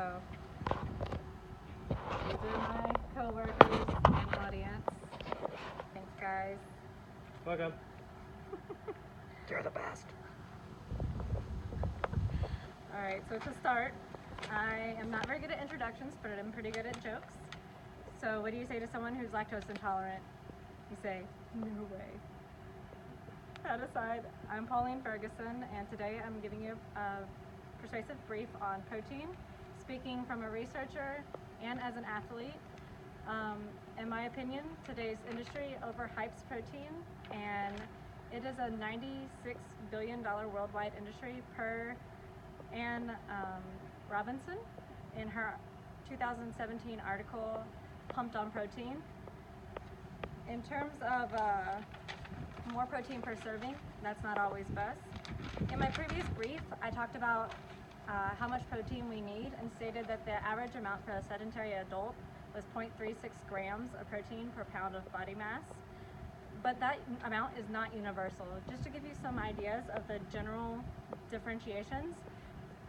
So these are my coworkers and audience. Thanks, guys. Welcome. You're the best. All right, so to start, I am not very good at introductions, but I'm pretty good at jokes. So what do you say to someone who's lactose intolerant? You say, no way. That aside, I'm Pauline Ferguson, and today I'm giving you a persuasive brief on protein, speaking from a researcher and as an athlete. In my opinion, today's industry overhypes protein, and it is a $96 billion worldwide industry per Anne Robinson in her 2017 article, Pumped on Protein. In terms of more protein per serving, that's not always best. In my previous brief, I talked about how much protein we need and stated that the average amount for a sedentary adult was 0.36 grams of protein per pound of body mass. But that amount is not universal. Just to give you some ideas of the general differentiations,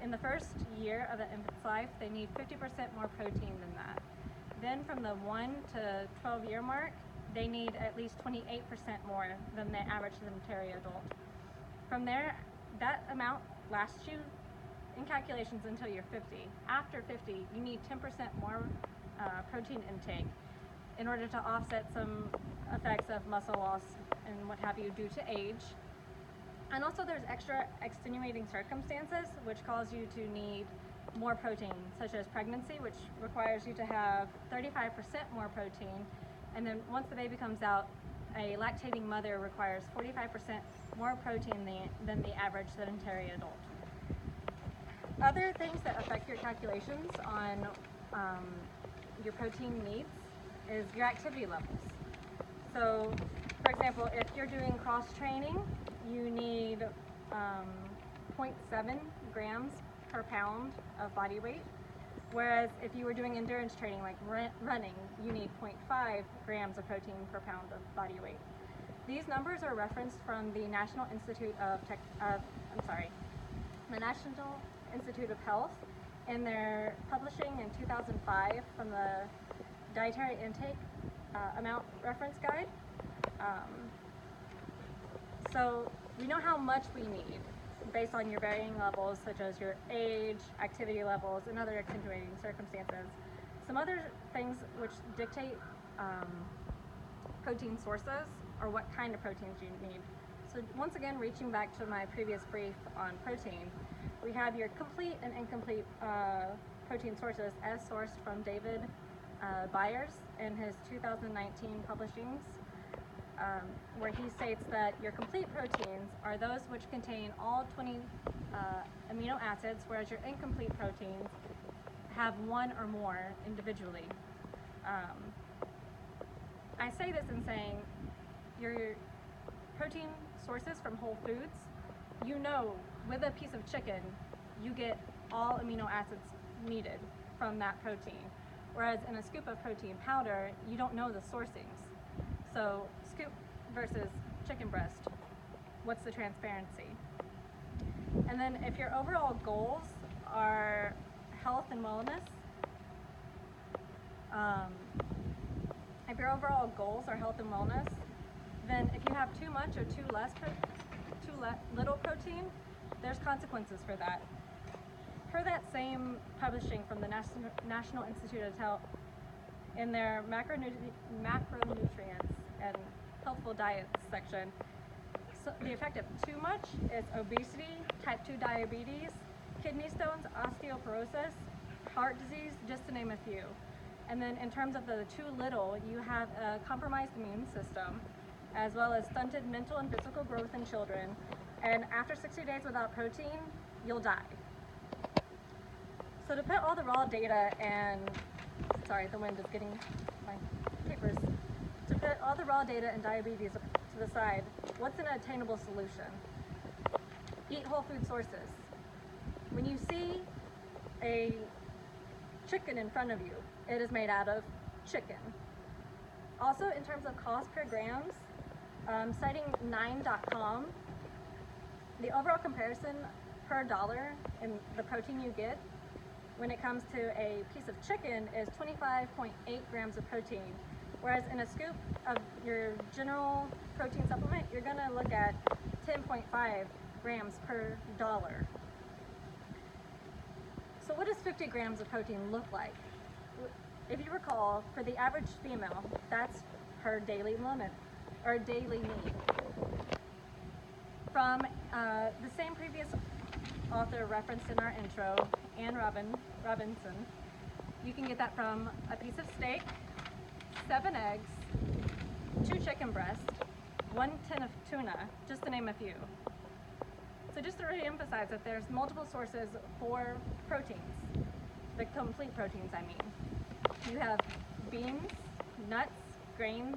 in the first year of an infant's life, they need 50% more protein than that. Then from the 1 to 12 year mark, they need at least 28% more than the average sedentary adult. From there, that amount lasts you in calculations until you're 50. After 50, you need 10% more protein intake in order to offset some effects of muscle loss and what have you due to age. And also there's extra extenuating circumstances which cause you to need more protein, such as pregnancy, which requires you to have 35% more protein. And then once the baby comes out, a lactating mother requires 45% more protein than the average sedentary adult. Other things that affect your calculations on your protein needs is your activity levels. So, for example, if you're doing cross training, you need 0.7 grams per pound of body weight. Whereas if you were doing endurance training like running, you need 0.5 grams of protein per pound of body weight. These numbers are referenced from the National Institute of Health in their publishing in 2005 from the Dietary Intake Amount Reference Guide. So we know how much we need based on your varying levels, such as your age, activity levels, and other extenuating circumstances. Some other things which dictate protein sources or what kind of proteins you need. So once again, reaching back to my previous brief on protein, we have your complete and incomplete protein sources as sourced from David Byers in his 2019 publishings, where he states that your complete proteins are those which contain all 20 amino acids, whereas your incomplete proteins have one or more individually. I say this in saying your protein sources from whole foods, you know, with a piece of chicken, you get all amino acids needed from that protein. Whereas in a scoop of protein powder, you don't know the sourcings. So scoop versus chicken breast, what's the transparency? And then if your overall goals are health and wellness, then if you have too much or too little protein, there's consequences for that. Per that same publishing from the National Institute of Health, in their macronutrients and healthful diets section, so the effect of too much is obesity, type 2 diabetes, kidney stones, osteoporosis, heart disease, just to name a few. And then in terms of the too little, you have a compromised immune system, as well as stunted mental and physical growth in children. And after 60 days without protein, you'll die. So to put all the raw data and, sorry, the wind is getting my papers. To put all the raw data and diabetes to the side, what's an attainable solution? Eat whole food sources. When you see a chicken in front of you, it is made out of chicken. Also, in terms of cost per grams, citing 9.com, the overall comparison per dollar in the protein you get when it comes to a piece of chicken is 25.8 grams of protein, whereas in a scoop of your general protein supplement, you're going to look at 10.5 grams per dollar. So what does 50 grams of protein look like? If you recall, for the average female, that's her daily limit, or daily need. From the same previous author referenced in our intro, Anne Robinson, you can get that from a piece of steak, 7 eggs, 2 chicken breasts, 1 tin of tuna, just to name a few. So just to re-emphasize that there's multiple sources for proteins, the complete proteins I mean. You have beans, nuts, grains,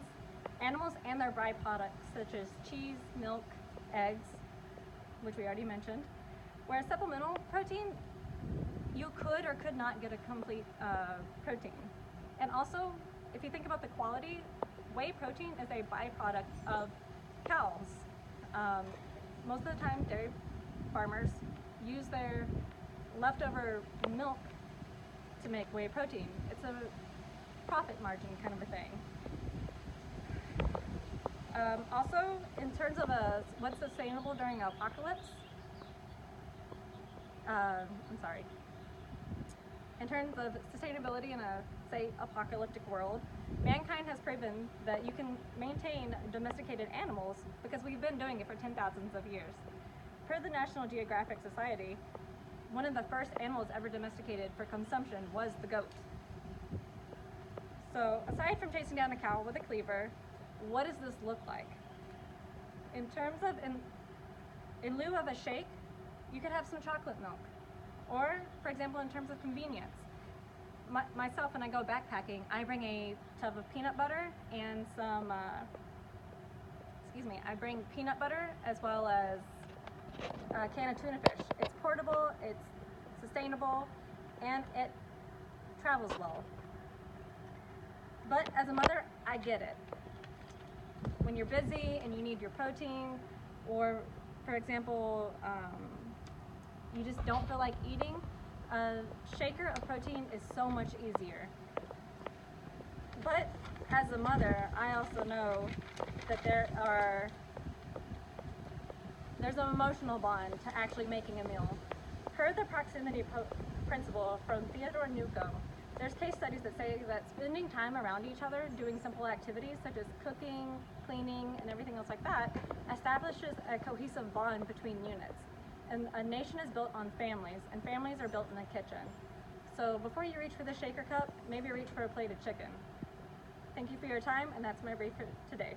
animals and their byproducts such as cheese, milk, eggs, which we already mentioned. Whereas supplemental protein, you could or could not get a complete protein. And also, if you think about the quality, whey protein is a byproduct of cows. Most of the time, dairy farmers use their leftover milk to make whey protein. It's a profit margin kind of a thing. Also, in terms of what's sustainable during an apocalypse, in terms of sustainability in a, say, apocalyptic world, mankind has proven that you can maintain domesticated animals because we've been doing it for 10,000 of years. Per the National Geographic Society, one of the first animals ever domesticated for consumption was the goat. So aside from chasing down a cow with a cleaver, what does this look like? In terms of, in lieu of a shake, you could have some chocolate milk. Or, for example, in terms of convenience, myself, when I go backpacking, I bring a tub of peanut butter and some, I bring peanut butter as well as a can of tuna fish. It's portable, it's sustainable, and it travels well. But as a mother, I get it. When you're busy and you need your protein, or for example, you just don't feel like eating, a shaker of protein is so much easier. But as a mother, I also know that there's an emotional bond to actually making a meal. Per the proximity principle from Theodore Nuko, there's case studies that say that spending time around each other doing simple activities such as cooking, cleaning, and everything else like that establishes a cohesive bond between units. And a nation is built on families, and families are built in the kitchen. So before you reach for the shaker cup, maybe reach for a plate of chicken. Thank you for your time, and that's my brief for today.